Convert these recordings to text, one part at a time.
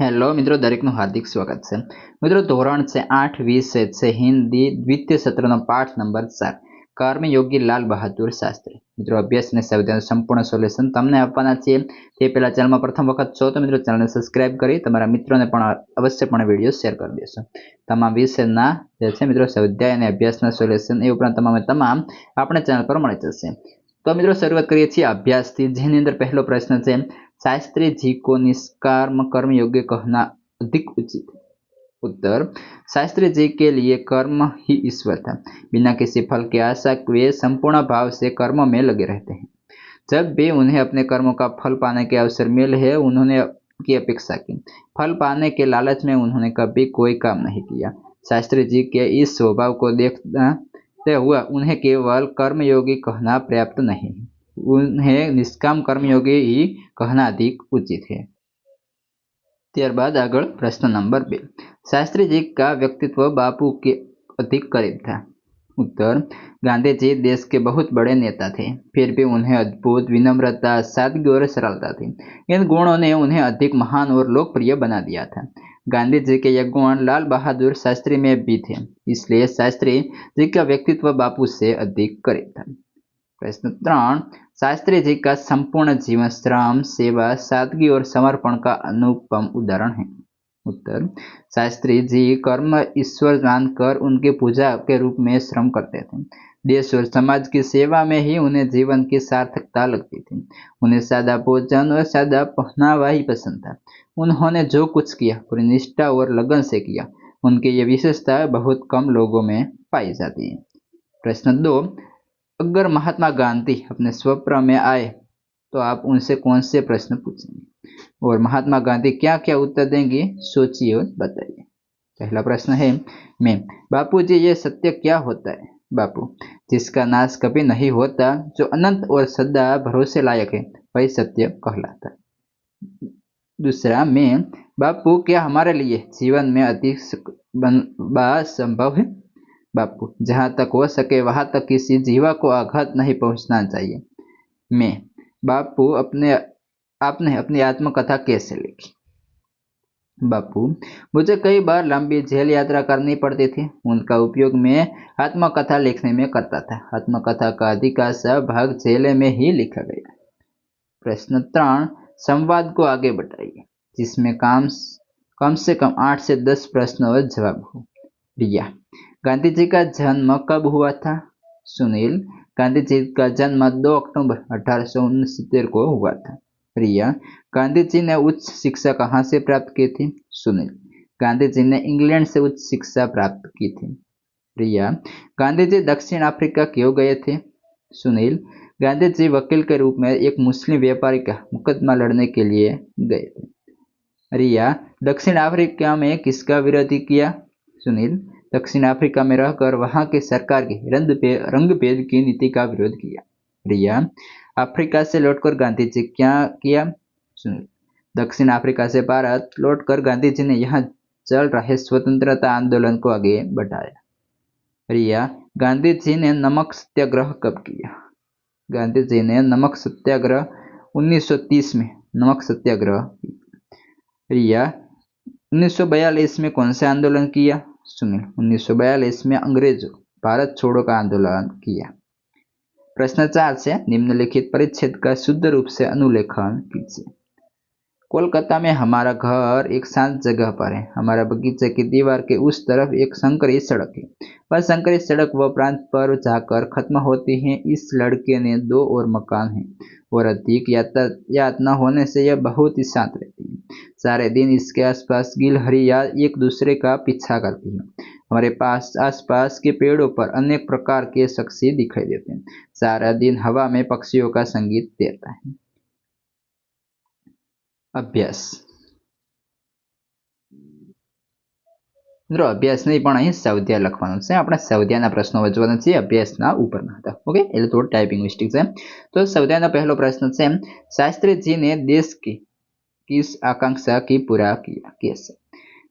Hello मित्रों, दरेकનું હાર્દિક સ્વાગત છે। મિત્રો, ધોરણ છે 8 વિષય છે હિન્દી દ્વિતીય સત્રનો પાઠ નંબર 4 કર્મયોગી લાલ બહાદુર શાસ્ત્રી। મિત્રો, અભ્યાસ અને સ્વાધ્યાયનું સંપૂર્ણ સોલ્યુશન તમને આપવાના છે। તે પહેલા ચેનલમાં પ્રથમ વખત છો તો મિત્રો ચેનલને સબસ્ક્રાઇબ કરી તમારા મિત્રોને પણ અવશ્યપણે વિડીયો શેર કરી દેશો। તમામ વિષયના જે છે મિત્રો સ્વાધ્યાય અને અભ્યાસના સોલ્યુશન એ ઉપરાંત તમામ આપણે ચેનલ પર મળી જશે। तो मित्रों, शुरुआत करिए छीए अभ्यास थी, जेनी अंदर पहलो प्रश्न है शास्त्री जी को निष्काम कर्म योग्य कहना अधिक उचित है। उत्तर, शास्त्री जी के लिए कर्म ही ईश्वर था। बिना किसी फल की आशा वे संपूर्ण भाव से कर्म में लगे रहते हैं। जब भी उन्हें अपने कर्मों का फल पाने के अवसर मिले है उन्होंने की अपेक्षा की। फल पाने के लालच में उन्होंने कभी कोई काम नहीं किया। शास्त्री जी के इस स्वभाव को देखते हुआ उन्हें केवल कर्मयोगी कहना पर्याप्त नहीं, उन्हें निष्काम कर्मयोगी ही कहना अधिक उचित है। ત્યારબાદ આગળ પ્રશ્ન નંબર 2, शास्त्री जी का व्यक्तित्व बापू के अधिक करीब था। उत्तर, गांधी जी देश के बहुत बड़े नेता थे, फिर भी उन्हें अद्भुत विनम्रता, सादगी और सरलता थी। इन गुणों ने उन्हें अधिक महान और लोकप्रिय बना दिया था। गांधी जी के ये गुण लाल बहादुर शास्त्री में भी थे, इसलिए शास्त्री जी का व्यक्तित्व बापू से अधिक करीब था। प्रश्न 3, शास्त्री जी का संपूर्ण जीवन श्रम, सेवा, सादगी और समर्पण का अनुपम उदाहरण है। उत्तर, शास्त्री जी कर्म ईश्वर मानकर उनकी पूजा के रूप में श्रम करते थे। देश और समाज की सेवा में ही उन्हें जीवन की सार्थकता लगती थी। उन्हें सादा भोजन और सादा पहनावा ही पसंद था। उन्होंने जो कुछ किया पूरी निष्ठा और लगन से किया। उनकी ये विशेषता बहुत कम लोगों में पाई जाती है। प्रश्न 2, अगर महात्मा गांधी अपने स्वप्न में आए तो आप उनसे कौन से प्रश्न पूछेंगे और महात्मा गांधी क्या क्या उत्तर देंगे, सोचिए और बताइए। पहला प्रश्न है, मैं बापू जी ये सत्य क्या होता है? बापू, जिसका नाश कभी नहीं होता, जो अनंत और सदा भरोसे लायक है, वही सत्य कहलाता है। दूसरा, मैं बापू, क्या हमारे लिए जीवन में अधिक बात संभव है? बापू, जहाँ तक हो सके वहां तक किसी जीवा को आघात नहीं पहुंचना चाहिए। मैं बापू, आपने अपनी आत्मकथा कैसे लिखी? बापू, मुझे कई बार लंबी जेल यात्रा करनी पड़ती थी, उनका उपयोग मैं आत्मकथा लिखने में करता था। आत्मकथा का अधिकांश भाग जेल में ही लिखा गया। प्रश्न 3, संवाद को आगे बढ़ाइए जिसमें कम से कम 8 से 10 प्रश्न और जवाब हो। रिया, गांधी जी का जन्म कब हुआ था? सुनील, गांधी जी का जन्म 2 अक्टूबर 1869 को हुआ था। रिया, गांधी जी ने उच्च शिक्षा कहाँ से प्राप्त की थी? सुनील, गांधी जी ने इंग्लैंड से उच्च शिक्षा प्राप्त की थी। रिया, गांधी जी दक्षिण अफ्रीका क्यों गए थे? सुनील, गांधी जी वकील के रूप में एक मुस्लिम व्यापारी का मुकदमा लड़ने के लिए गए थे। रिया, दक्षिण अफ्रीका में किसका विरोध किया? सुनील, दक्षिण अफ्रीका में रहकर वहां की सरकार की रंगभेद की नीति का विरोध किया। रिया, अफ्रीका से लौटकर गांधी जी क्या किया? सुनील, दक्षिण अफ्रीका से भारत लौटकर गांधी जी ने यहाँ चल रहे स्वतंत्रता आंदोलन को आगे बढ़ाया। रिया, गांधी जी ने नमक सत्याग्रह कब किया? गांधी जी ने नमक सत्याग्रह 1930 में नमक सत्याग्रह किया। रिया, 1942 में कौन सा आंदोलन किया? सुनील, 1942 में अंग्रेजों भारत छोड़ो का आंदोलन किया। प्रश्न 4 से निम्नलिखित परिच्छेद का शुद्ध रूप से अनुलेखन कीजिए। कोलकाता में हमारा घर एक शांत जगह पर है। हमारा बगीचे की दीवार के उस तरफ एक संकरी सड़क है। वह संकरी सड़क वह प्रांत पर जाकर खत्म होती है। इस लड़के ने 2 और मकान है और अधिक यातायात न होने से यह बहुत ही शांत रहती है। सारे दिन इसके आसपास गिलहरियां एक दूसरे का पीछा करती है। हमारे पास आसपास के पेड़ों पर अनेक प्रकार के पक्षी दिखाई देते हैं। सारा दिन हवा में पक्षियों का संगीत तैरता है। अभ्यास મિત્રો, અભ્યાસ નહીં પણ અહીં સ્વાધ્યાય લખવાનું છે। આપણે સ્વાધ્યાયના પ્રશ્નો વાંચવાના છે, અભ્યાસના ઉપરના હતા। ઓકે, એટલે થોડું ટાઈપિંગ મિસ્ટેક છે। તો સ્વાધ્યાયનો પહેલો પ્રશ્ન છે, शास्त्री जी ने देश की किस आकांक्षा की पूरा किया? कैसे?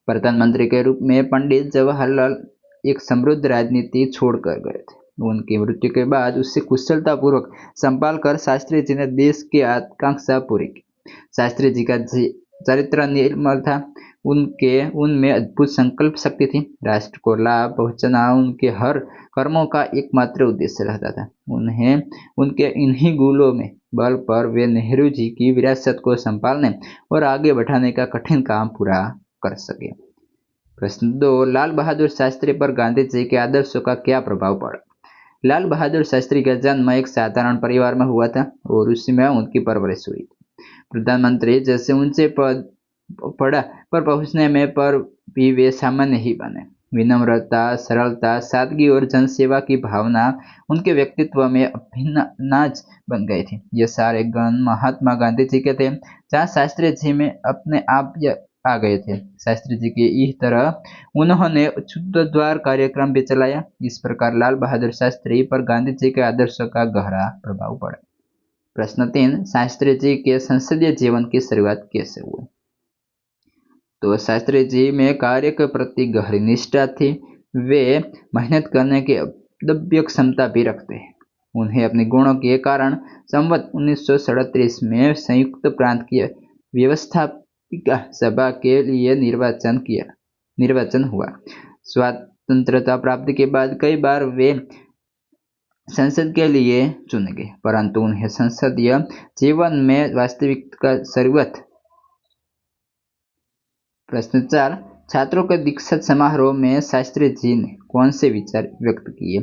प्रधानमंत्री के रूप में पंडित जवाहरलाल एक समृद्ध राजनीति छोड़कर गए थे। उनकी मृत्यु के बाद उसे कुशलतापूर्वक संभाल कर शास्त्री जी ने देश की आकांक्षा पूरी की। शास्त्री जी का चरित्र निर्मल था। उनमें अद्भुत संकल्प शक्ति थी। राष्ट्र को लाभ पहुंचाना उनके हर कर्मों का एकमात्र उद्देश्य रहता था। उन्हें उनके इन्हीं गुणों में बल पर वे नेहरू जी की विरासत को संभालने और आगे बढ़ाने का कठिन काम पूरा कर सके। प्रश्न 2, लाल बहादुर शास्त्री पर गांधी जी के आदर्शों का क्या प्रभाव पड़ा? लाल बहादुर शास्त्री का जन्म एक साधारण परिवार में हुआ था और उसी में उनकी परवरिश हुई। प्रधानमंत्री जैसे ऊंचे पद पर पहुंचने में पर भी वे सामान्य ही बने। विनम्रता, सरलता, सादगी और जनसेवा की भावना उनके व्यक्तित्व में अभिन्न नाज बन गई थी। ये सारे गुण महात्मा गांधी जी के थे, जहाँ शास्त्री जी में अपने आप आ गए थे। शास्त्री जी की इस तरह उन्होंने शुद्ध द्वार कार्यक्रम भी चलाया। इस प्रकार लाल बहादुर शास्त्री पर गांधी जी के आदर्शों का गहरा प्रभाव पड़ा। प्रश्न 3, शास्त्री जी के संसदीय जीवन की शुरुआत कैसे हुई? तो शास्त्री जी में कार्य के प्रति गहरी निष्ठा थी। वे मेहनत करने की अदम्य क्षमता भी रखते हैं। उन्हें अपने गुणों के कारण संवत 1937 में संयुक्त प्रांत की व्यवस्थापिका सभा के लिए निर्वाचन हुआ। स्वतंत्रता प्राप्ति के बाद कई बार वे संसद के लिए चुने गए, परंतु उन्हें संसदीय जीवन में वास्तविकता शुरुआत। प्रश्न 4, छात्रों के दीक्षांत समारोह में शास्त्री जी ने कौन से विचार व्यक्त किए?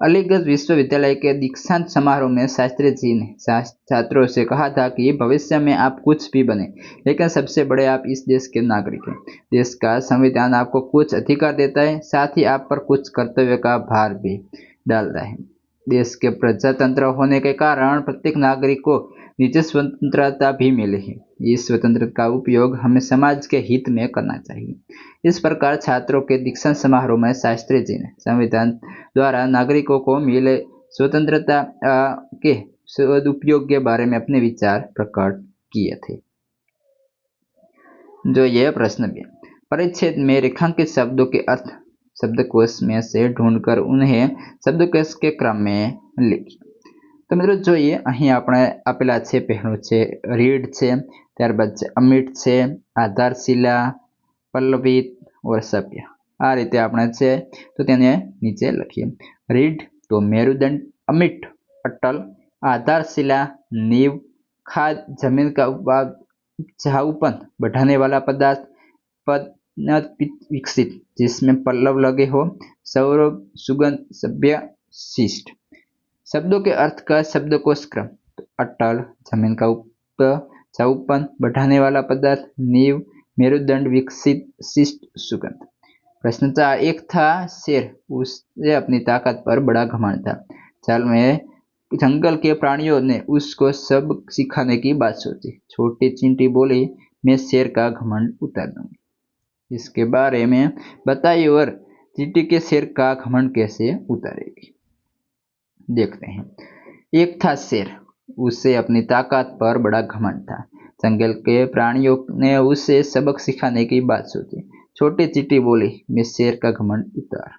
अलीगढ़ विश्वविद्यालय के दीक्षांत समारोह में शास्त्री जी ने छात्रों से कहा था कि भविष्य में आप कुछ भी बने, लेकिन सबसे बड़े आप इस देश के नागरिक हैं। देश का संविधान आपको कुछ अधिकार देता है, साथ ही आप पर कुछ कर्तव्य का भार भी डालता है। देश के प्रजातंत्र होने के कारण प्रत्येक नागरिक को निजी स्वतंत्रता भी मिली है। इस स्वतंत्रता का उपयोग हमें समाज के हित में करना चाहिए। इस प्रकार छात्रों के दीक्षांत समारोह में शास्त्री जी ने संविधान द्वारा नागरिकों को मिले स्वतंत्रता के सदुपयोग के बारे में अपने विचार प्रकट किए थे। जो यह प्रश्न भी परिच्छेद में रेखांकित शब्दों के अर्थ शब्दकोश में से ढूंढकर उन्हें शब्दकोश के क्रम में लिखिए। तो मित्रों જોઈએ અહીં આપણે આપેલા છે, પહેલું છે રીડ છે, ત્યારબાદ છે અમિટ છે, આધારશિલા, પલ્લવિત और સભ્ય। આ રીતે આપણે છે તો તેને નીચે લખીએ। રીડ તો મેરુદંડ, અમિટ અટલ, आधारशिला नींव, खाद जमीन का उपजाऊपन बढ़ाने वाला पदार्थ, पद विकसित जिसमें पल्लव लगे हो, सौरभ सुगंध, सभ्य शिष्ट। शब्दों के अर्थ का शब्दकोश क्रम अटल जमीन का उपजाऊपन बढ़ाने वाला पदार्थ, नींव मेरुदंड, विकसित शिष्ट सुगंध। प्रश्न 4, एक था शेर, उससे अपनी ताकत पर बड़ा घमंड था। जंगल के प्राणियों ने उसको सब सिखाने की बात सोची। छोटी चींटी बोली, मैं शेर का घमंड उतार दूंगी। इसके बारे में बताइए और चींटी के शेर का घमंड कैसे उतारेगी? देखते हैं। एक था शेर, उसे अपनी ताकत पर बड़ा घमंड था। जंगल के प्राणियों ने उसे सबक सिखाने की बात सोची। छोटी चींटी बोली, मैं शेर का घमंड उतार।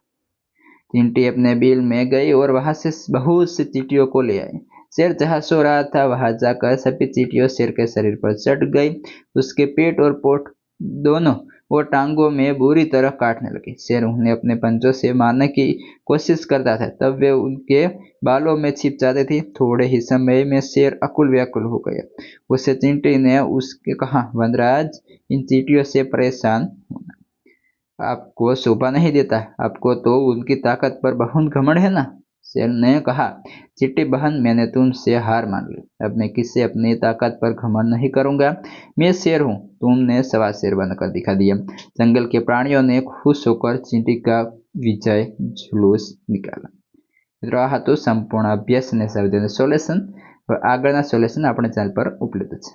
चींटी अपने बिल में गई और वहां से बहुत सी चींटियों को ले आई। शेर जहां सो रहा था वहां जाकर सभी चींटियों शेर के शरीर पर चढ़ गई। उसके पेट और पोट दोनों और टांगों में बुरी तरह काटने लगी। शेर उन्हें अपने पंजों से मारने की कोशिश करता था, तब वे उनके बालों में छिप जाते थे। थोड़े ही समय में शेर अकुल व्याकुल हो गया। उसे चींटी ने उसके कहा, वनराज, इन चींटियों से परेशान होना आपको शोभा नहीं देता। आपको तो उनकी ताकत पर बहुत घमंड है ना। शेर ने कहा, चींटी बहन, मैंने तुमसे हार मान ली। अब मैं किसी अपनी ताकत पर घमंड नहीं करूंगा। मैं शेर हूँ, तुमने सवा शेर बनकर दिखा दिया। जंगल के प्राणियों ने खुश होकर चींटी का विजय जुलूस निकाला। મિત્રો, આ હતો સંપૂર્ણ અભ્યાસ અને સ્વાધ્યાયનું સોલ્યુશન। આગળના સોલ્યુશન આપણે ચેનલ પર ઉપલબ્ધ છે।